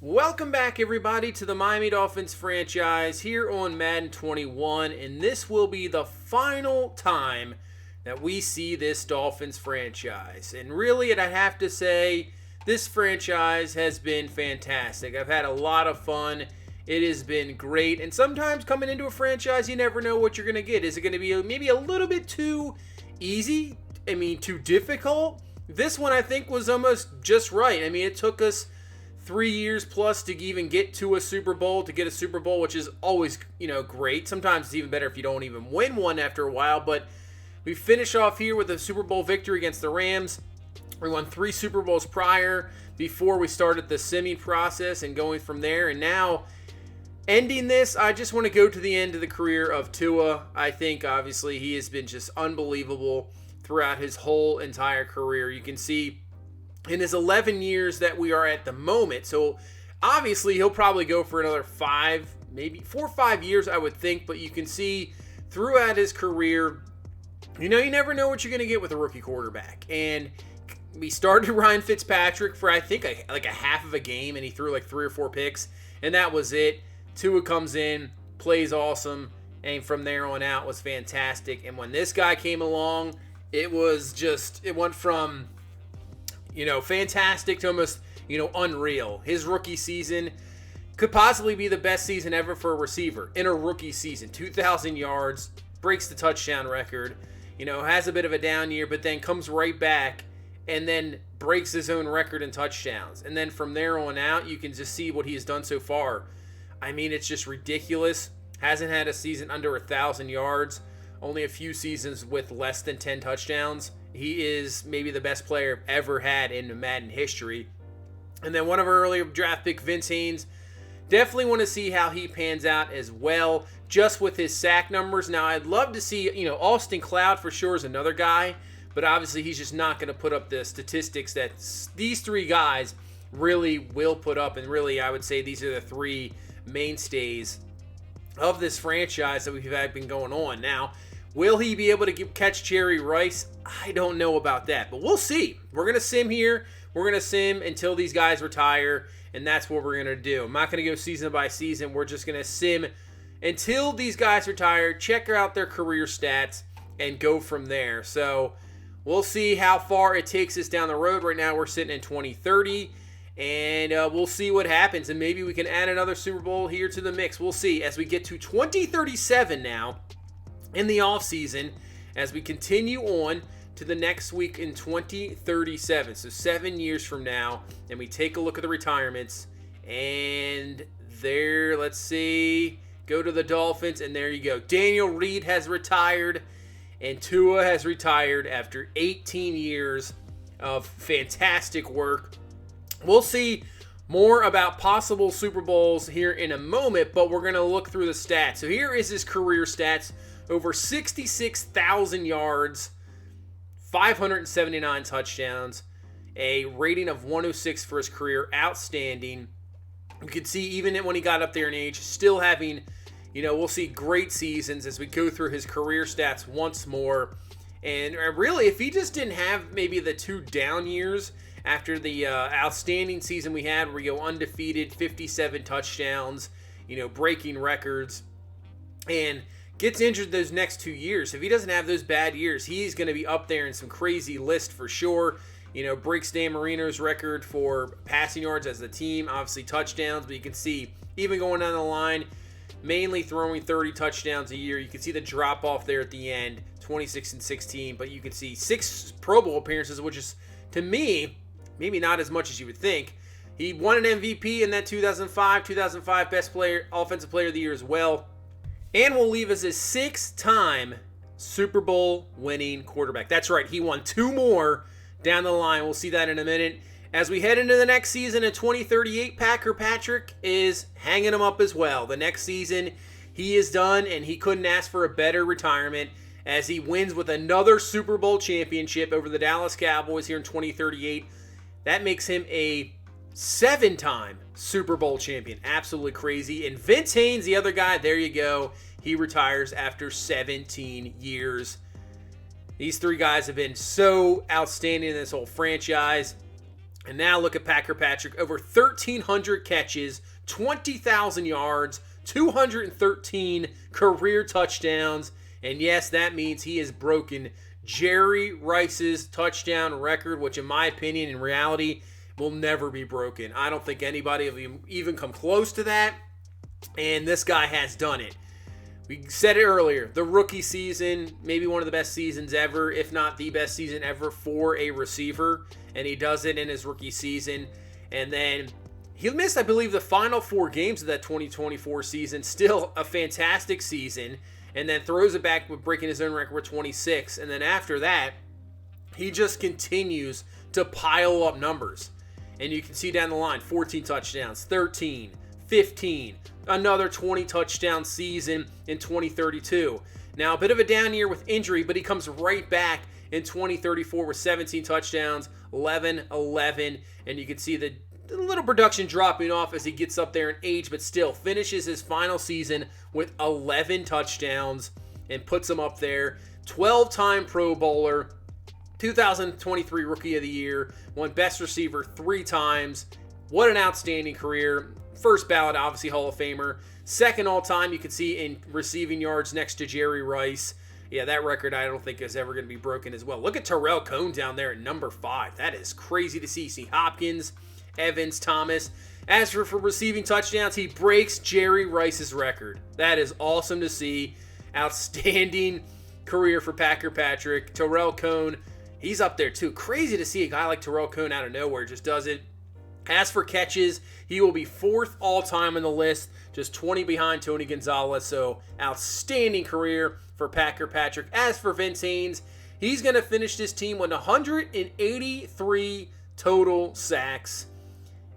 Welcome back, everybody, to the Miami Dolphins franchise here on Madden 21, and this will be the final time that we see this Dolphins franchise. And really, I have to say, this franchise has been fantastic. I've had a lot of fun. It has been great, and sometimes coming into a franchise, you never know what you're going to get. Is it going to be maybe a little bit too easy? Too difficult? This one, I think, was almost just right. It took us 3 years plus to even get to a Super Bowl, which is always, great. Sometimes it's even better if you don't even win one after a while, but we finish off here with a Super Bowl victory against the Rams. We won 3 Super Bowls prior before we started the semi process and going from there, and now ending this, I just want to go to the end of the career of Tua. I think, obviously, he has been just unbelievable throughout his whole entire career. You can see in his 11 years that we are at the moment. So obviously he'll probably go for another 5, maybe 4 or 5 years, I would think. But you can see throughout his career, you never know what you're going to get with a rookie quarterback. And we started Ryan Fitzpatrick for, I think, like a half of a game, and he threw like 3 or 4 picks, and that was it. Tua comes in, plays awesome, and from there on out was fantastic. And when this guy came along, it went from fantastic to almost, unreal. His rookie season could possibly be the best season ever for a receiver in a rookie season. 2,000 yards, breaks the touchdown record, has a bit of a down year, but then comes right back and then breaks his own record in touchdowns. And then from there on out, you can just see what he has done so far. It's just ridiculous. Hasn't had a season under 1,000 yards, only a few seasons with less than 10 touchdowns. He is maybe the best player I've ever had in Madden history. And then one of our earlier draft pick, Vince Haynes, definitely want to see how he pans out as well, just with his sack numbers. Now, I'd love to see, Austin Cloud for sure is another guy, but obviously he's just not going to put up the statistics that these 3 guys really will put up. And really, I would say these are the 3 mainstays of this franchise that we've had been going on. Now, will he be able to catch Jerry Rice? I don't know about that, but we'll see. We're going to sim here. We're going to sim until these guys retire, and that's what we're going to do. I'm not going to go season by season. We're just going to sim until these guys retire, check out their career stats, and go from there. So we'll see how far it takes us down the road. Right now we're sitting in 2030, and we'll see what happens, and maybe we can add another Super Bowl here to the mix. We'll see as we get to 2037 now in the offseason, as we continue on to the next week in 2037. So 7 years from now, and we take a look at the retirements. And there, let's see, go to the Dolphins, and there you go. Daniel Reed has retired, and Tua has retired after 18 years of fantastic work. We'll see more about possible Super Bowls here in a moment, but we're going to look through the stats. So here is his career stats. Over 66,000 yards, 579 touchdowns, a rating of 106 for his career. Outstanding. You can see even when he got up there in age, still having, we'll see great seasons as we go through his career stats once more. And really, if he just didn't have maybe the 2 down years after the outstanding season we had where we go undefeated, 57 touchdowns, breaking records, and gets injured those next 2 years. If he doesn't have those bad years, he's going to be up there in some crazy list for sure. Breaks Dan Marino's record for passing yards as a team, obviously touchdowns, but you can see even going down the line, mainly throwing 30 touchdowns a year. You can see the drop off there at the end, 26 and 16, but you can see 6 Pro Bowl appearances, which is, to me, maybe not as much as you would think. He won an MVP in that 2005 best player, offensive player of the year as well. And will leave as a 6-time Super Bowl winning quarterback. That's right, he won 2 more down the line. We'll see that in a minute. As we head into the next season in 2038, Packer Patrick is hanging him up as well. The next season, he is done, and he couldn't ask for a better retirement as he wins with another Super Bowl championship over the Dallas Cowboys here in 2038. That makes him a 7-time Super Bowl champion. Absolutely crazy. And Vince Haynes, the other guy, there you go. He retires after 17 years. These 3 guys have been so outstanding in this whole franchise. And now look at Packer Patrick, over 1,300 catches, 20,000 yards, 213 career touchdowns. And yes, that means he has broken Jerry Rice's touchdown record, which in my opinion, in reality, will never be broken. I don't think anybody will even come close to that. And this guy has done it. We said it earlier, the rookie season, maybe one of the best seasons ever, if not the best season ever for a receiver. And he does it in his rookie season. And then he missed, I believe, the final 4 games of that 2024 season. Still a fantastic season. And then throws it back with breaking his own record with 26. And then after that, he just continues to pile up numbers. And you can see down the line, 14 touchdowns, 13, 15, another 20 touchdown season in 2032. Now, a bit of a down year with injury, but he comes right back in 2034 with 17 touchdowns, 11, and you can see the little production dropping off as he gets up there in age, but still finishes his final season with 11 touchdowns and puts him up there. 12-time Pro Bowler, 2023 Rookie of the Year, won Best Receiver 3 times. What an outstanding career. First ballot, obviously, Hall of Famer. Second all-time, you can see in receiving yards next to Jerry Rice. Yeah, that record I don't think is ever going to be broken as well. Look at Terrell Cohn down there at number 5. That is crazy to see. See Hopkins, Evans, Thomas. As for receiving touchdowns, he breaks Jerry Rice's record. That is awesome to see. Outstanding career for Packer Patrick. Terrell Cohn, he's up there too. Crazy to see a guy like Terrell Cohn out of nowhere just does it. As for catches, he will be 4th all-time on the list, just 20 behind Tony Gonzalez. So outstanding career for Packer Patrick. As for Vince Haynes, he's going to finish this team with 183 total sacks.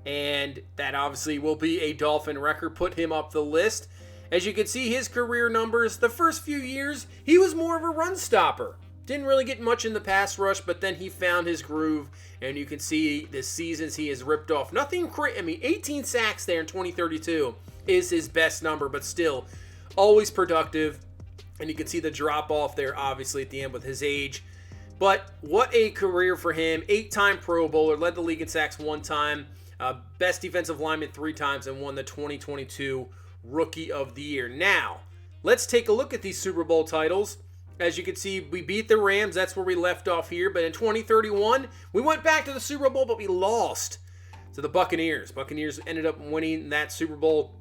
And that obviously will be a Dolphin record, put him up the list. As you can see, his career numbers, the first few years, he was more of a run stopper. Didn't really get much in the pass rush, but then he found his groove, and you can see the seasons he has ripped off. Nothing crazy. I mean, 18 sacks there in 2032 is his best number, but still always productive. And you can see the drop off there, obviously, at the end with his age. But what a career for him. 8-time Pro Bowler, led the league in sacks 1 time, best defensive lineman 3 times, and won the 2022 Rookie of the Year. Now, let's take a look at these Super Bowl titles. As you can see, we beat the Rams. That's where we left off here. But in 2031, we went back to the Super Bowl, but we lost to the Buccaneers. Buccaneers ended up winning that Super Bowl.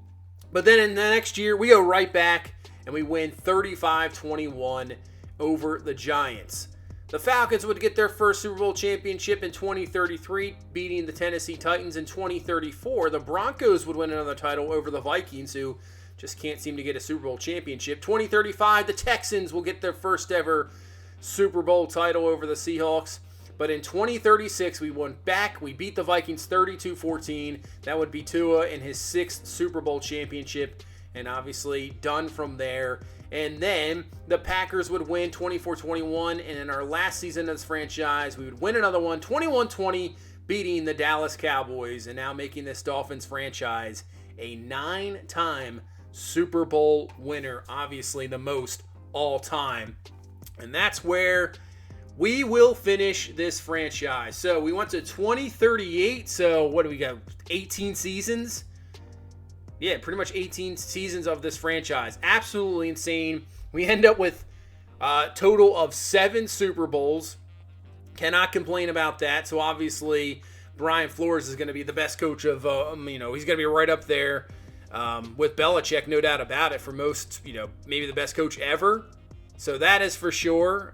But then in the next year, we go right back, and we win 35-21 over the Giants. The Falcons would get their first Super Bowl championship in 2033, beating the Tennessee Titans in 2034. The Broncos would win another title over the Vikings, who just can't seem to get a Super Bowl championship. 2035, the Texans will get their first ever Super Bowl title over the Seahawks. But in 2036, we went back. We beat the Vikings 32-14. That would be Tua in his 6th Super Bowl championship. And obviously done from there. And then the Packers would win 24-21. And in our last season of this franchise, we would win another one, 21-20, beating the Dallas Cowboys. And now making this Dolphins franchise a 9-time Super Bowl winner, obviously the most all time. And that's where we will finish this franchise. So we went to 2038. So what do we got? 18 seasons? Yeah, pretty much 18 seasons of this franchise. Absolutely insane. We end up with a total of 7 Super Bowls. Cannot complain about that. So obviously Brian Flores is going to be the best coach of, he's going to be right up there with Belichick, no doubt about it, for most, maybe the best coach ever. So that is for sure.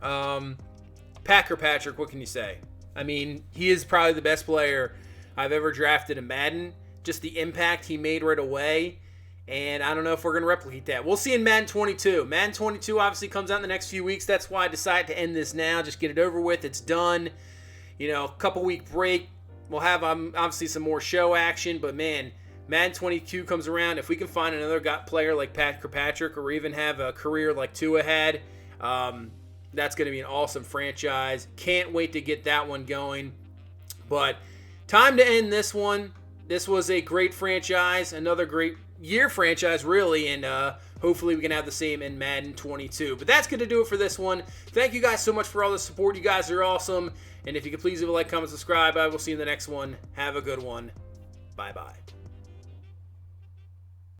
Packer Patrick, what can you say? I mean, he is probably the best player I've ever drafted in Madden. Just the impact he made right away. And I don't know if we're going to replicate that. We'll see in Madden 22. Madden 22 obviously comes out in the next few weeks. That's why I decided to end this now. Just get it over with. It's done. A couple week break. We'll have obviously some more show action. But man, Madden 22 comes around. If we can find another player like Packer Patrick, or even have a career like Tua had, that's going to be an awesome franchise. Can't wait to get that one going. But time to end this one. this was a great franchise, another great year franchise, really, and hopefully we can have the same in Madden 22. But that's going to do it for this one. Thank you guys so much for all the support. You guys are awesome. And if you could please leave a like, comment, subscribe. I will see you in the next one. Have a good one. Bye-bye.